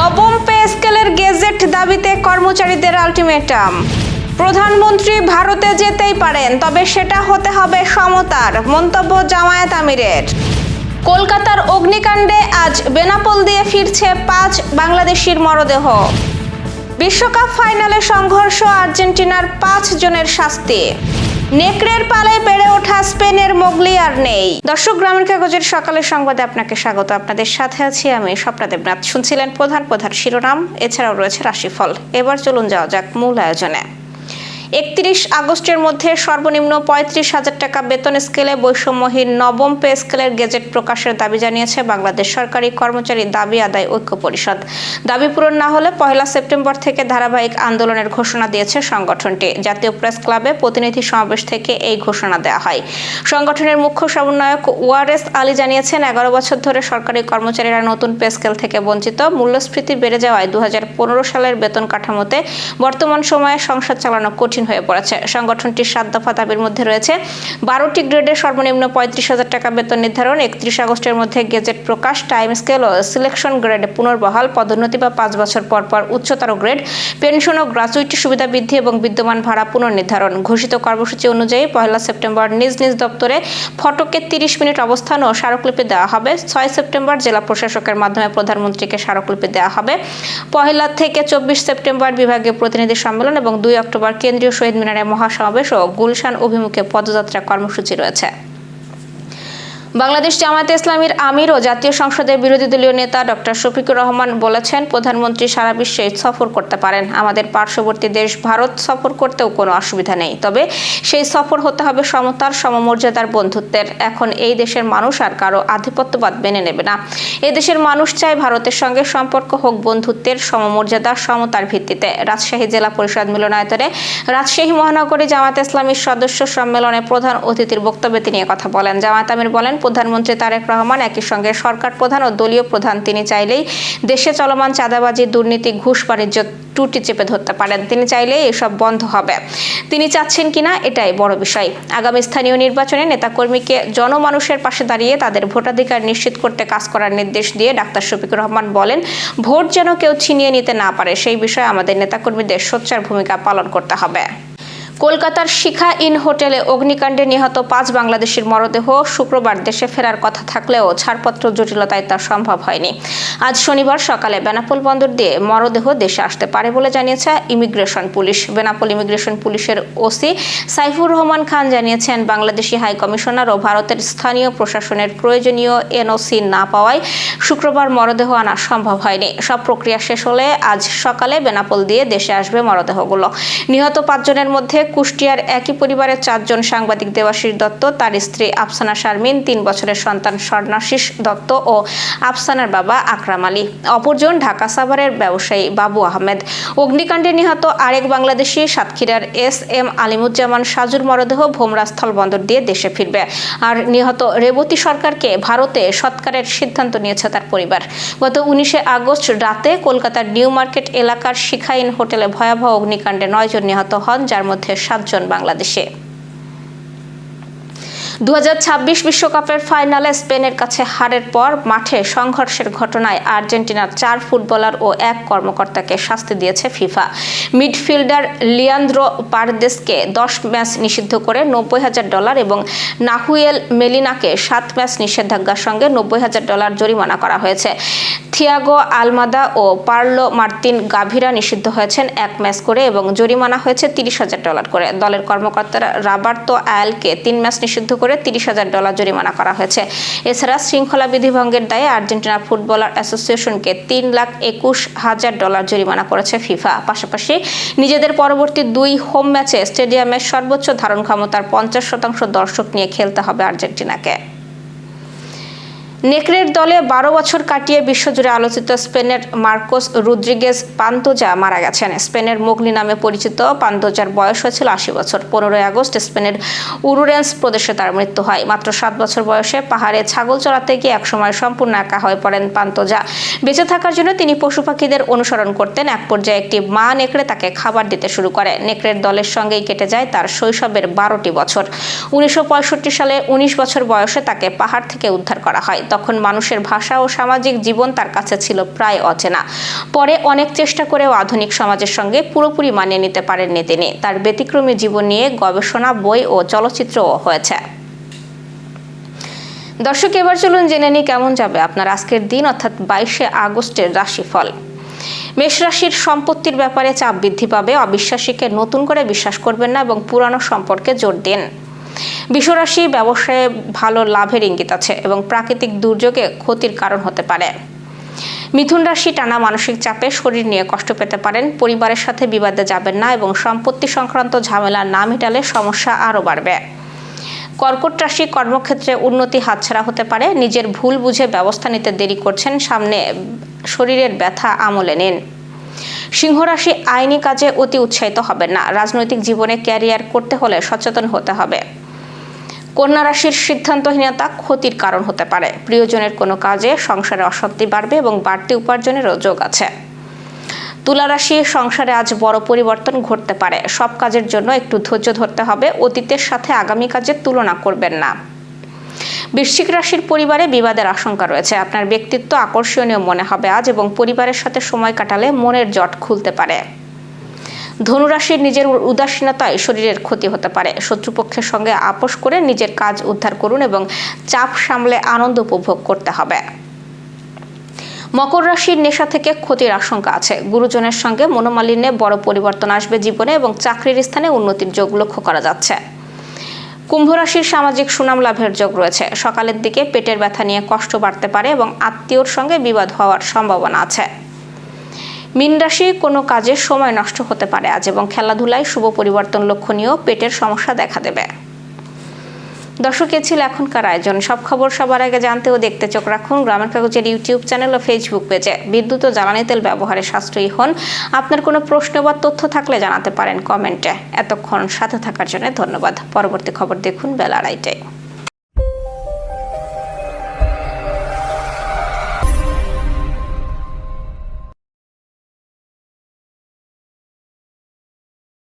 নবম পে স্কেলের গেজেট দাবিতে কর্মচারীদের আলটিমেটাম। প্রধানমন্ত্রী ভারতে যেতেই পারেন, তবে সেটা হতে হবে সমতার, মন্তব্য জামায়াত আমিরের। কলকাতার অগ্নিকাণ্ডে আজ বেনাপোল দিয়ে ফিরছে 5 বাংলাদেশির মরদেহ। বিশ্বকাপ ফাইনালে সংঘর্ষ, আর্জেন্টিনার 5 জনের শাস্তি। নেকড়ের পালায় বেড়ে ওঠা স্পেনের মোগলি আর নেই। দর্শক, গ্রামীণ কাগজের সকালের সংবাদে আপনাকে স্বাগত। আপনাদের সাথে আছি আমি স্বপ্না দেবনাথ। শুনছিলেন প্রধান শিরোনাম, এছাড়াও রয়েছে রাশিফল। এবার চলুন যাওয়া যাক মূল আয়োজনে। 31 আগস্টের মধ্যে সর্বনিম্ন 35,000 টাকা বেতন স্কেলে বৈষম্যহীন নবম পে স্কেলের গেজেট প্রকাশের দাবি জানিয়েছে বাংলাদেশ সরকারি কর্মচারী দাবি আদায় ঐক্য পরিষদ। দাবি পূরণ না হলে 1 সেপ্টেম্বর থেকে ধারাবাহিক আন্দোলনের ঘোষণা দিয়েছে সংগঠনটি। জাতীয় প্রেস ক্লাবে প্রতিনিধি সমাবেশ থেকে এই ঘোষণা দেওয়া হয়। সংগঠনের মুখ্য সমন্বয়ক ওয়ারেস আলী জানিয়েছেন, 11 বছর ধরে সরকারি কর্মচারীরা নতুন পে স্কেল থেকে বঞ্চিত। মূল্যস্ফীতি বেড়ে যাওয়ায় 2015 সালের বেতন কাঠামোতে বর্তমান সময়ে সংসার চালানো কঠিন হয়ে পড়েছে। সংগঠনটির 7 দফা দাবির মধ্যে রয়েছে 12টি গ্রেডে সর্বনিম্ন 35,000 টাকা বেতন নির্ধারণ, 31 আগস্টের মধ্যে গেজেট প্রকাশ, টাইম স্কেল ও সিলেকশন গ্রেডে পুনর্বহাল, পদোন্নতি বা 5 বছর পর পর উচ্চতর গ্রেড, পেনশন ও গ্র্যাচুইটি সুবিধা বৃদ্ধি এবং বিদ্যমান ভাড়া পুনর্নির্ধারণ। ঘোষিত কর্মসূচি অনুযায়ী 1 সেপ্টেম্বর নিজ নিজ দপ্তরে ফটকে 30 মিনিট অবস্থান ও স্মারকলিপি দেওয়া হবে। 6 সেপ্টেম্বর জেলা প্রশাসকের মাধ্যমে প্রধানমন্ত্রীকে স্মারকলিপি দেওয়া হবে। 1 থেকে 24 সেপ্টেম্বর বিভাগীয় প্রতিনিধি সম্মেলন এবং 2 অক্টোবর কেন্দ্রীয় শহীদ মিনারে মহাসমাবেশ ও গুলশান অভিমুখে পদযাত্রা কর্মসূচি রয়েছে। বাংলাদেশ জামায়াতে ইসলামীর আমির ও জাতীয় সংসদের বিরোধী দলীয় নেতা ডক্টর শফিকুর রহমান বলেছেন, প্রধানমন্ত্রী সারা বিশ্বে সফর করতে পারেন, আমাদের পার্শ্ববর্তী দেশ ভারত সফর করতেও কোনো অসুবিধা নেই, তবে সেই সফর হতে হবে সমতার, সমমর্যাদার, বন্ধুত্বের। এখন এই দেশের মানুষ আর কারো আধিপত্যবাদ মেনে নেবে না। এই দেশের মানুষ চায় ভারতের সঙ্গে সম্পর্ক হোক বন্ধুত্বের, সমমর্যাদার, সমতার ভিত্তিতে। রাজশাহী জেলা পরিষদ মিলনায়তনে রাজশাহী মহানগরী জামায়াতে ইসলামীর সদস্য সম্মেলনে প্রধান অতিথির বক্তব্যে তিনি কথা বলেন। জামায়াত আমির বলেন, প্রধানমন্ত্রী তারেক রহমান একই সঙ্গে সরকার প্রধান ও দলীয় প্রধান, তিনি চাইলেই দেশে চলমান চাঁদাবাজি, দুর্নীতি, ঘুষ, বাণিজ্য টুটি চেপে ধরতে পারেন। তিনি চাইলেই এসব বন্ধ হবে। তিনি চাচ্ছেন কিনা এটাই বড় বিষয়। আগামী স্থানীয় নির্বাচনে নেতাকর্মীকে জনমানুষের পাশে দাঁড়িয়ে তাদের ভোটাধিকার নিশ্চিত করতে কাজ করার নির্দেশ দিয়ে ডাক্তার শফিকুর রহমান বলেন, ভোট যেন কেউ ছিনিয়ে নিতে না পারে, সেই বিষয়ে আমাদের নেতাকর্মীদের সোচ্চার ভূমিকা পালন করতে হবে। কলকাতার শিখা ইন হোটেলে অগ্নিকাণ্ডে নিহত 5 বাংলাদেশির মরদেহ শুক্রবার দেশে ফেরার কথা থাকলেও ছাড়পত্র জটিলতায় তা সম্ভব হয়নি। আজ শনিবার সকালে বেনাপোল বন্দর দিয়ে মরদেহ দেশে আসতে পারে বলে জানিয়েছে ইমিগ্রেশন পুলিশ। বেনাপোল ইমিগ্রেশন পুলিশের ওসি সাইফুর রহমান খান জানিয়েছেন, বাংলাদেশি হাই কমিশনার ও ভারতের স্থানীয় প্রশাসনের প্রয়োজনীয় এনওসি না পাওয়ায় শুক্রবার মরদেহ আনা সম্ভব হয়নি। সব প্রক্রিয়া শেষ হলে আজ সকালে বেনাপোল দিয়ে দেশে আসবে মরদেহগুলো। নিহত 5 জনের মধ্যে কুষ্টিয়ার একই পরিবারের 4 জন সাংবাদিক দেবাশিস দত্ত, তার স্ত্রী আফসানা শারমিন, 3 বছরের সন্তান স্বর্ণাশিস দত্ত ও আফসানার বাবা আকরাম আলী। অপরজন ঢাকা সাভারের ব্যবসায়ী বাবু আহমেদ। অগ্নিকাণ্ডে নিহত আরেক বাংলাদেশি সাতক্ষীরার SM আলিমুজ্জামান সাজুর মরদেহ ভোমরা স্থলবন্দর দিয়ে দেশে ফিরবে। আর নিহত রেবতী সরকারকে ভারতে সৎকারের সিদ্ধান্ত নিয়েছে তার পরিবার। গত 19 আগস্ট রাতে কলকাতার নিউ মার্কেট এলাকার শিখা ইন হোটেলে ভয়াবহ অগ্নিকাণ্ডে 9 জন নিহত হন, যার মধ্যে 7 জন বাংলাদেশে। 2026 বিশ্বকাপের ফাইনালে স্পেনের কাছে হারের পর মাঠে সংঘর্ষের ঘটনায় আর্জেন্টিনার 4 ফুটবলার ও 1 কর্মকর্তাকে শাস্তি দিয়েছে ফিফা। মিডফিল্ডার লিয়ান্দ্রো পারদেসকে 10 ম্যাচ নিষিদ্ধ করে $90,000 এবং নাহুয়েল মেলিনাকে 7 ম্যাচ নিষেধাজ্ঞার সঙ্গে $90,000 জরিমানা করা হয়েছে। থিয়াগো আলমাদা ও পার্লো মার্তিন গাভিরা নিষিদ্ধ হয়েছেন 1 ম্যাচ করে এবং জরিমানা হয়েছে $30,000 করে। দলের কর্মকর্তারা রবার্তো আয়ালকে 3 ম্যাচ নিষিদ্ধ করে $30,000 জরিমানা করা হয়েছে। এছাড়া শৃঙ্খলা বিধি ভঙ্গের দায়ে আর্জেন্টিনা ফুটবলার অ্যাসোসিয়েশনকে $3,21,000 জরিমানা করেছে ফিফা। পাশাপাশি নিজেদের পরবর্তী 2 হোম ম্যাচে স্টেডিয়ামের সর্বোচ্চ ধারণ ক্ষমতার 50% দর্শক নিয়ে খেলতে হবে আর্জেন্টিনাকে। নেকড়ের দলে 12 বছর কাটিয়ে বিশ্বজুড়ে আলোচিত স্পেনের মার্কোস রদ্রিগেজ পান্তোজা মারা গেছেন। স্পেনের মোগলি নামে পরিচিত পান্তোজার বয়স হয়েছিল 80 বছর। 15 আগস্ট স্পেনের উরুরেন্স প্রদেশে তার মৃত্যু হয়। মাত্র 7 বছর বয়সে পাহাড়ে ছাগল চড়াতে গিয়ে একসময় সম্পূর্ণ একা হয়ে পড়েন পান্তোজা। বেঁচে থাকার জন্য তিনি পশু পাখিদের অনুসরণ করতেন। এক পর্যায়ে একটি মা নেকড়ে তাকে খাবার দিতে শুরু করে। নেকড়ের দলের সঙ্গেই কেটে যায় তার শৈশবের 12টি বছর। 1965 সালে 19 বছর বয়সে তাকে পাহাড় থেকে উদ্ধার করা হয়। তখন মানুষের ভাষা ও সামাজিক জীবন তার কাছে ছিল প্রায় অচেনা। পরে অনেক চেষ্টা করেও আধুনিক সমাজের সঙ্গে পুরোপুরি মানিয়ে নিতে পারেননি তিনি। তার ব্যতিক্রমী জীবন নিয়ে গবেষণা, বই ও চলচ্চিত্রও হয়েছে। দর্শক, এবার চলুন জেনে নিই কেমন যাবে আপনার আজকের দিন, অর্থাৎ 22শে আগস্টের রাশিফল। মেষ রাশির সম্পত্তির ব্যাপারে চাপ বৃদ্ধি পাবে। অবিশ্বাসীকে নতুন করে বিশ্বাস করবেন না এবং পুরানো সম্পর্কে জোর দিন। বৃষ রাশি, ব্যবসায়ে ভালো লাভের ইঙ্গিত আছে এবং প্রাকৃতিক দুর্যোগে ক্ষতির কারণ হতে পারে। মিথুন রাশি, টানা মানসিক চাপে শরীর নিয়ে কষ্ট পেতে পারেন। পরিবারের সাথে বিবাদে যাবেন না এবং সম্পত্তি সংক্রান্ত ঝামেলা না মিটালে সমস্যা আরও বাড়বে। কর্কট রাশি, কর্মক্ষেত্রে উন্নতি হাতছাড়া হতে পারে। নিজের ভুল বুঝে ব্যবস্থা নিতে দেরি করছেন, সামনে শরীরের ব্যথা আমলে নিন। সিংহ রাশি, আইনি কাজে অতি উৎসাহিত হবেন না। রাজনৈতিক জীবনে ক্যারিয়ার করতে হলে সচেতন হতে হবে। কন্যা রাশির, সিদ্ধান্তহীনতা ক্ষতির কারণ হতে পারে। প্রিয়জনের কোনো কাজে সংসারে অশান্তি বাড়বে এবং বাড়তি উপার্জনেরও যোগ আছে। তুলা রাশি, সংসারে আজ বড় পরিবর্তন ঘটতে পারে। সব কাজের জন্য একটু ধৈর্য ধরতে হবে। অতীতের সাথে আগামী কাজের তুলনা করবেন না। বৃশ্চিক রাশির, পরিবারে বিবাদের আশঙ্কা রয়েছে। আপনার ব্যক্তিত্ব আকর্ষণীয় মনে হবে আজ এবং পরিবারের সাথে সময় কাটালে মনের জট খুলতে পারে। ধনু রাশির, নিজের উদাসীনতায় শরীরের ক্ষতি হতে পারে। শত্রুপক্ষের সঙ্গে আপোষ করে নিজের কাজ উদ্ধার করুন এবং চাপ সামলে আনন্দ উপভোগ করতে হবে। মকর রাশির, নেশা থেকে ক্ষতির আশঙ্কা আছে। গুরুজনের সঙ্গে মনোমালিন্যে বড় পরিবর্তন আসবে জীবনে এবং চাকরির স্থানে উন্নতির যোগ লক্ষ্য করা যাচ্ছে। কুম্ভ রাশির, সামাজিক সুনাম লাভের যোগ রয়েছে। সকালের দিকে পেটের ব্যথা নিয়ে কষ্ট বাড়তে পারে এবং আত্মীয়র সঙ্গে বিবাদ হওয়ার সম্ভাবনা আছে। মীন রাশি, কোনো কাজে সময় নষ্ট হতে পারে আজ এবং খেলাধুলায় শুভ পরিবর্তন লক্ষণীয়। পেটের সমস্যা দেখা দেবে। দর্শক, এ ছিল এখনকার আয়োজন। সব খবর সবার আগে জানতে ও দেখতে চোখ রাখুন গ্রামের কাগজের ইউটিউব চ্যানেল ও ফেসবুক পেজে। বিদ্যুৎ ও জ্বালানি তেল ব্যবহারে সাশ্রয়ী হন। আপনার কোনো প্রশ্ন বা তথ্য থাকলে জানাতে পারেন কমেন্টে। এতক্ষণ সাথে থাকার জন্য ধন্যবাদ। পরবর্তী খবর দেখুন বেলা 2টায়।